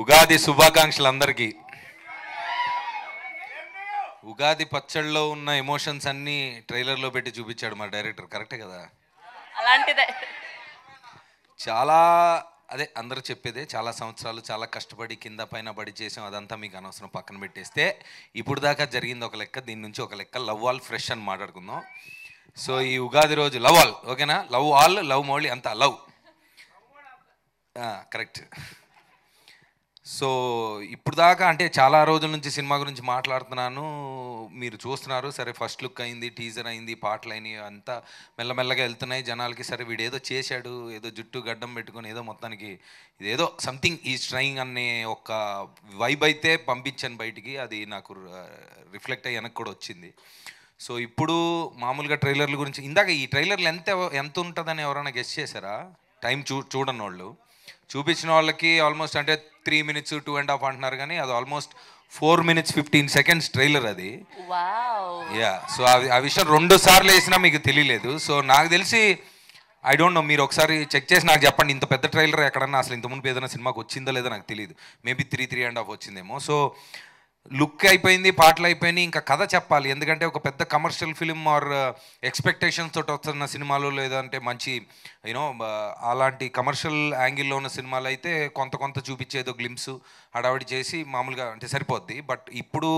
ఉగాది శుభాకాంక్షలు అందరికీ. ఉగాది పచ్చళ్ళలో ఉన్న ఎమోషన్స్ అన్నీ ట్రైలర్లో పెట్టి చూపించాడు మా డైరెక్టర్. కరెక్టే కదా? అలాంటిదే. చాలా అదే అందరూ చెప్పేదే, చాలా సంవత్సరాలు చాలా కష్టపడి కింద పైన పడి చేసాం. అదంతా మీకు అనవసరం, పక్కన పెట్టేస్తే ఇప్పుడు దాకా జరిగింది ఒక లెక్క, దీని నుంచి ఒక లెక్క. లవ్ ఆల్ ఫ్రెష్ అని మాట్లాడుకుందాం. సో ఈ ఉగాది రోజు లవ్ ఆల్, ఓకేనా? లవ్ ఆల్, లవ్ మౌళి అంతా లవ్, కరెక్ట్. సో ఇప్పుడు దాకా అంటే చాలా రోజుల నుంచి సినిమా గురించి మాట్లాడుతున్నాను, మీరు చూస్తున్నారు. సరే ఫస్ట్ లుక్ అయింది, టీజర్ అయింది, పాటలు అయినాయి, అంతా మెల్లమెల్లగా వెళ్తున్నాయి జనాలకి. సరే వీడు ఏదో చేశాడు, ఏదో జుట్టు గడ్డం పెట్టుకొని ఏదో మొత్తానికి ఇదేదో సంథింగ్ ఈజ్ ట్రైయింగ్ అనే ఒక వైబ్ అయితే పంపించాను బయటికి. అది నాకు రిఫ్లెక్ట్ అయ్యి వెనక్కి కూడా వచ్చింది. సో ఇప్పుడు మామూలుగా ట్రైలర్ల గురించి, ఇందాక ఈ ట్రైలర్లు ఎంత ఉంటుందని ఎవరైనా గెస్ చేశారా? టైం చూడని వాళ్ళు, చూపించిన వాళ్ళకి ఆల్మోస్ట్ అంటే 3 minutes 2.5 అంటున్నారు, కానీ అది ఆల్మోస్ట్ 4 minutes 15 seconds ట్రైలర్ అది. యా, సో ఆ విషయం 2 సార్లు వేసినా మీకు తెలియలేదు. సో నాకు తెలిసి ఐ డోంట్ నో, మీరు ఒకసారి చెక్ చేసి నాకు చెప్పండి, ఇంత పెద్ద ట్రైలర్ ఎక్కడన్నా అసలు ఇంతకుముందు ఏదైనా సినిమాకి వచ్చిందో లేదో నాకు తెలియదు. మేబీ 3.5 వచ్చిందేమో. సో లుక్ అయిపోయింది, పాటలు అయిపోయినాయి, ఇంకా కథ చెప్పాలి. ఎందుకంటే ఒక పెద్ద కమర్షియల్ ఫిలిం ఆర్ ఎక్స్పెక్టేషన్స్ తోటి వస్తున్న సినిమాలు, లేదంటే మంచి యూనో అలాంటి కమర్షియల్ యాంగిల్లో ఉన్న సినిమాలు అయితే కొంత చూపించేదో గ్లిమ్స్ హడావిడి చేసి మామూలుగా అంటే సరిపోద్ది. బట్ ఇప్పుడు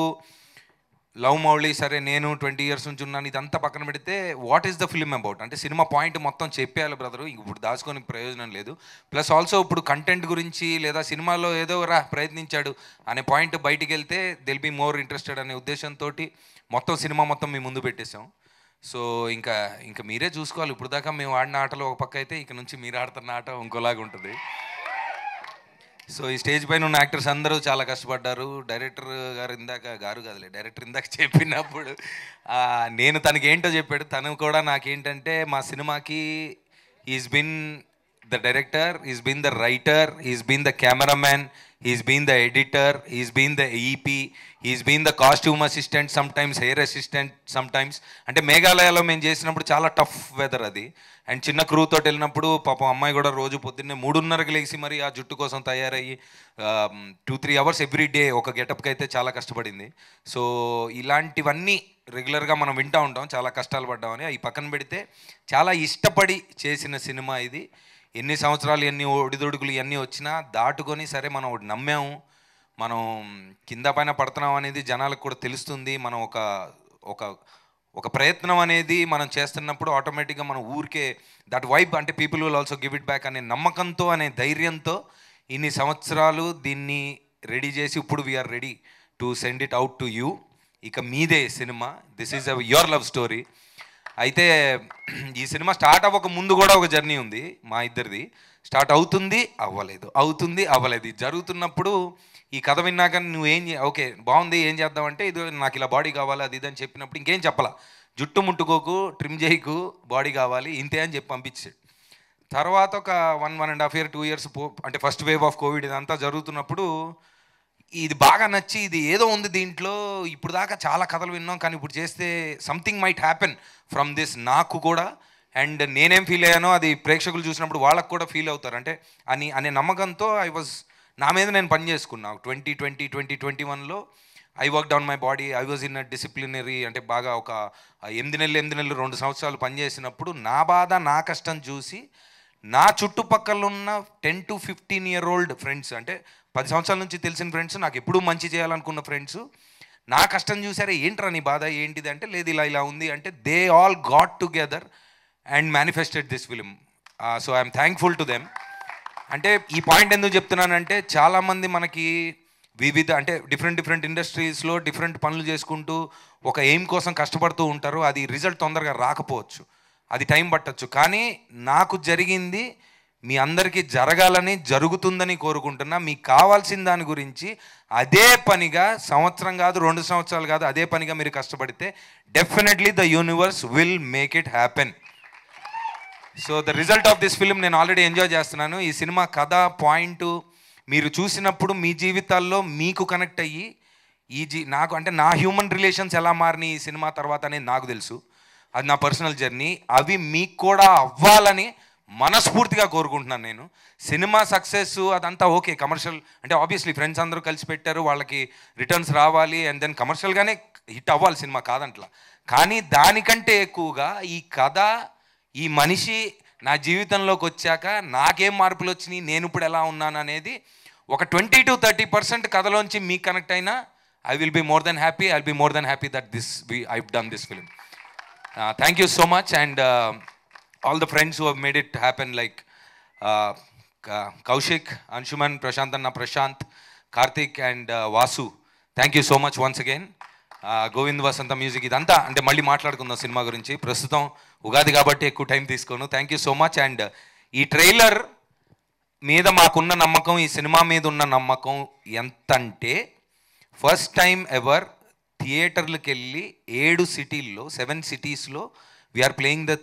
లవ్ మౌళి, సరే నేను 20 years నుంచి ఉన్నాను, ఇదంతా పక్కన పెడితే what is the film about అంటే సినిమా పాయింట్ మొత్తం చెప్పేయాలి బ్రదరు, ఇప్పుడు దాచుకొని ప్రయోజనం లేదు. ప్లస్ ఆల్సో ఇప్పుడు కంటెంట్ గురించి లేదా సినిమాలో ఏదో ప్రయత్నించాడు అనే పాయింట్ బయటికి వెళ్తే దిల్ బీ మోర్ ఇంట్రెస్టెడ్ అనే ఉద్దేశంతో మొత్తం సినిమా మొత్తం మీ ముందు పెట్టేశాం. సో ఇంకా మీరే చూసుకోవాలి. ఇప్పుడు దాకా మేము ఆడిన ఆటలు ఒక పక్క అయితే, ఇక నుంచి మీరు ఆడుతున్న ఆట ఇంకోలాగా ఉంటుంది. సో ఈ స్టేజ్ పైన ఉన్న యాక్టర్స్ అందరూ చాలా కష్టపడ్డారు. డైరెక్టర్ ఇందాక చెప్పినప్పుడు నేను తనకి ఏంటో చెప్పాడు, తను కూడా నాకేంటంటే మా సినిమాకి is been the director, is been the writer, is been the cameraman, is been the editor, is been the EP, is been the costume assistant, some times hair assistant, some times అంటే మేఘాలయలో మేము చేసినప్పుడు చాలా tough weather అది. And చిన్న క్రూతో వెళ్ళినప్పుడు పాపం అమ్మాయి కూడా రోజు పొద్దున్నే 3:30కి లేచి మరి ఆ జుట్టు కోసం తయారయ్యి 2-3 hours ఎవ్రీ డే ఒక గెటప్కి అయితే చాలా కష్టపడింది. సో ఇలాంటివన్నీ రెగ్యులర్గా మనం వింటూ ఉంటాం, చాలా కష్టాలు పడ్డామని. అవి పక్కన పెడితే చాలా ఇష్టపడి చేసిన సినిమా ఇది. ఎన్ని సంవత్సరాలు, ఎన్ని ఒడిదొడుకులు ఇవన్నీ వచ్చినా దాటుకొని సరే మనం ఒకటి నమ్మాము, మనం కింద పైన పడుతున్నాం అనేది జనాలకు కూడా తెలుస్తుంది. మనం ఒక ప్రయత్నం అనేది మనం చేస్తున్నప్పుడు ఆటోమేటిక్గా మన ఊరికే దట్ వైబ్ అంటే people will also give it back అనే నమ్మకంతో, అనే ధైర్యంతో ఇన్ని సంవత్సరాలు దీన్ని రెడీ చేసి ఇప్పుడు we are ready to send it out to you. ఇక మీదే సినిమా, this is your love story. అయితే ఈ సినిమా స్టార్ట్ అవ్వక ముందు కూడా ఒక జర్నీ ఉంది మా ఇద్దరిది. స్టార్ట్ అవుతుంది అవ్వలేదు జరుగుతున్నప్పుడు ఈ కథ విన్నాక ఓకే బాగుంది, ఏం చేద్దామంటే ఇది నాకు ఇలా బాడీ కావాలి అది ఇదని చెప్పినప్పుడు ఇంకేం చెప్పాలా, జుట్టు ముట్టుకోకు, ట్రిమ్ చేయకు, బాడీ కావాలి ఇంతే అని చెప్పి పంపించాడు. తర్వాత ఒక 1.5 year 2 years అంటే ఫస్ట్ వేవ్ ఆఫ్ కోవిడ్ ఇదంతా జరుగుతున్నప్పుడు ఇది బాగా నచ్చి, ఇది ఏదో ఉంది దీంట్లో, ఇప్పుడు దాకా చాలా కథలు విన్నాం కానీ ఇప్పుడు చేస్తే something might happen from this నాకు కూడా. అండ్ నేనేం ఫీల్ అయ్యానో అది ప్రేక్షకులు చూసినప్పుడు వాళ్ళకు కూడా ఫీల్ అవుతారు అంటే అనే నమ్మకంతో నా మీద నేను పని చేసుకున్నా. 2021లో I work down my body, I was in disciplinary అంటే బాగా ఒక 8 నెలలు 2 సంవత్సరాలు పనిచేసినప్పుడు నా బాధ నా కష్టం చూసి నా చుట్టుపక్కల ఉన్న 10 to 15 year old ఫ్రెండ్స్ అంటే 10 సంవత్సరాల నుంచి తెలిసిన ఫ్రెండ్స్, నాకు ఎప్పుడూ మంచి చేయాలనుకున్న ఫ్రెండ్స్ నా కష్టం చూసారే, ఏంట్రా నీ బాధ ఏంటిది అంటే, లేదు ఇలా ఉంది అంటే they all got together and manifested this film. So I'm thankful to them. అంటే ఈ పాయింట్ ఎందుకు చెప్తున్నానంటే చాలామంది మనకి వివిధ అంటే డిఫరెంట్ ఇండస్ట్రీస్లో డిఫరెంట్ పనులు చేసుకుంటూ ఒక ఎయిమ్ కోసం కష్టపడుతూ ఉంటారు. అది రిజల్ట్ తొందరగా రాకపోవచ్చు, అది టైం పట్టచ్చు. కానీ నాకు జరిగింది మీ అందరికీ జరగాలని, జరుగుతుందని కోరుకుంటున్నా. మీకు కావాల్సిన దాని గురించి అదే పనిగా సంవత్సరం కాదు 2 సంవత్సరాలు కాదు అదే పనిగా మీరు కష్టపడితే definitely the universe will make it happen. So the result of this film నేను ఆల్రెడీ ఎంజాయ్ చేస్తున్నాను. ఈ సినిమా కథ పాయింట్ మీరు చూసినప్పుడు మీ జీవితాల్లో మీకు కనెక్ట్ అయ్యి నాకు అంటే నా హ్యూమన్ రిలేషన్స్ ఎలా మారినాయి ఈ సినిమా తర్వాత అనేది నాకు తెలుసు, అది నా పర్సనల్ జర్నీ. అవి మీకు కూడా అవ్వాలని మనస్ఫూర్తిగా కోరుకుంటున్నాను. నేను సినిమా సక్సెస్ అదంతా ఓకే, కమర్షియల్ అంటే ఆబ్వియస్లీ ఫ్రెండ్స్ అందరూ కలిసి పెట్టారు, వాళ్ళకి రిటర్న్స్ రావాలి అండ్ దెన్ కమర్షియల్గానే హిట్ అవ్వాలి సినిమా, కాదంట్లా. కానీ దానికంటే ఎక్కువగా ఈ కథ, ఈ మనిషి నా జీవితంలోకి వచ్చాక నాకేం మార్పులు వచ్చినాయి, నేను ఇప్పుడు ఎలా ఉన్నాను అనేది ఒక 20 to 30% కథలోంచి మీకు కనెక్ట్ అయినా I will be more than happy. I'll be more than happy that I've done this film. Thank you so much, and all the friends who have made it happen, like Kaushik, Anshuman, Prashantanna, Prashant, Karthik, and Vasu. Thank you so much once again. Govind Vasanta music ఇదంతా అంటే మళ్ళీ మాట్లాడుకుందాం cinema గురించి. ప్రస్తుతం ఉగాది కాబట్టి ఎక్కువ time తీసుకోను. Thank you so much. And ఈ ట్రైలర్ మీద మాకున్న నమ్మకం, ఈ సినిమా మీద ఉన్న నమ్మకం ఎంత అంటే, ఫస్ట్ టైం ఎవర్ థియేటర్లకు వెళ్ళి 7 సిటీస్లో we're playing the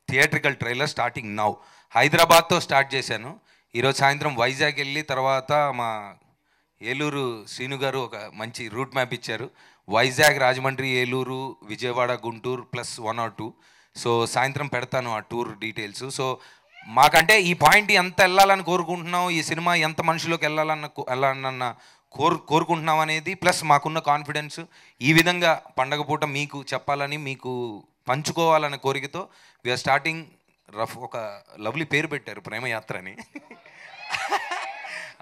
theatrical trailer starting now. హైదరాబాద్తో స్టార్ట్ చేశాను. ఈరోజు సాయంత్రం వైజాగ్ వెళ్ళి తర్వాత మా ఏలూరు శ్రీను గారు ఒక మంచి రూట్ మ్యాప్ ఇచ్చారు. Vizag, Rajahmundry, Eluru, Vijayawada, Guntur plus 1 or 2. So సాయంత్రం పెడతాను ఆ టూర్ డీటెయిల్స్. సో మాకంటే ఈ పాయింట్ ఎంత వెళ్ళాలని కోరుకుంటున్నాం, ఈ సినిమా ఎంత మనుషులోకి వెళ్ళాలన్న కోరుకుంటున్నాం అనేది, ప్లస్ మాకున్న కాన్ఫిడెన్స్ ఈ విధంగా పండగ పూట మీకు చెప్పాలని, మీకు పంచుకోవాలనే కోరికతో వీఆర్ స్టార్టింగ్ ఒక లవ్లీ పేరు పెట్టారు, ప్రేమయాత్ర అని.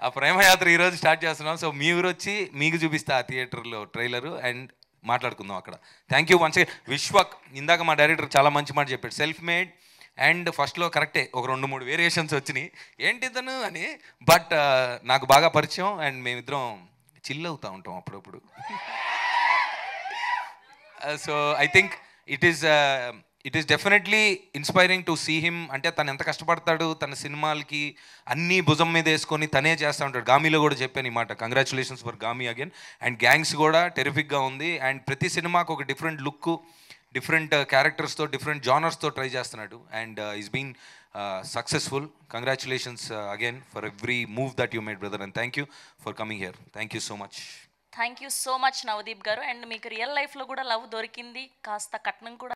ఆ ప్రేమయాత్ర ఈరోజు స్టార్ట్ చేస్తున్నాం. సో మీ ఊరు వచ్చి మీకు చూపిస్తా ఆ థియేటర్లో ట్రైలరు అండ్ మాట్లాడుకుందాం అక్కడ. Thank you once again. Vishwak, ఇందాక మా డైరెక్టర్ చాలా మంచి మాట చెప్పాడు, సెల్ఫ్ మేడ్ అండ్ ఫస్ట్లో కరెక్టే ఒక 2-3 వేరియేషన్స్ వచ్చినాయి ఏంటి ఇతను అని, బట్ నాకు బాగా పరిచయం అండ్ మేమిద్దరం చిల్ అవుతూ ఉంటాం అప్పుడప్పుడు. So I think it is definitely inspiring to see him. అంటే తను ఎంత కష్టపడతాడు, తన సినిమాలకి అన్నీ భుజం మీద వేసుకొని తనే చేస్తూ ఉంటాడు. గామీలో కూడా చెప్పాను ఈ మాట, congratulations for Gaami again. And gangs కూడా టెరిఫిక్గా ఉంది. అండ్ ప్రతి సినిమాకు ఒక డిఫరెంట్ లుక్, డిఫరెంట్ క్యారెక్టర్స్తో, డిఫరెంట్ జానర్స్తో ట్రై చేస్తున్నాడు. And is been successful. Congratulations again for every move that you made brother, and thank you for coming here. Thank you so much. Thank you so much Navdeep గారు. And మీకు real లైఫ్లో కూడా love దొరికింది, కాస్త కట్నం కూడా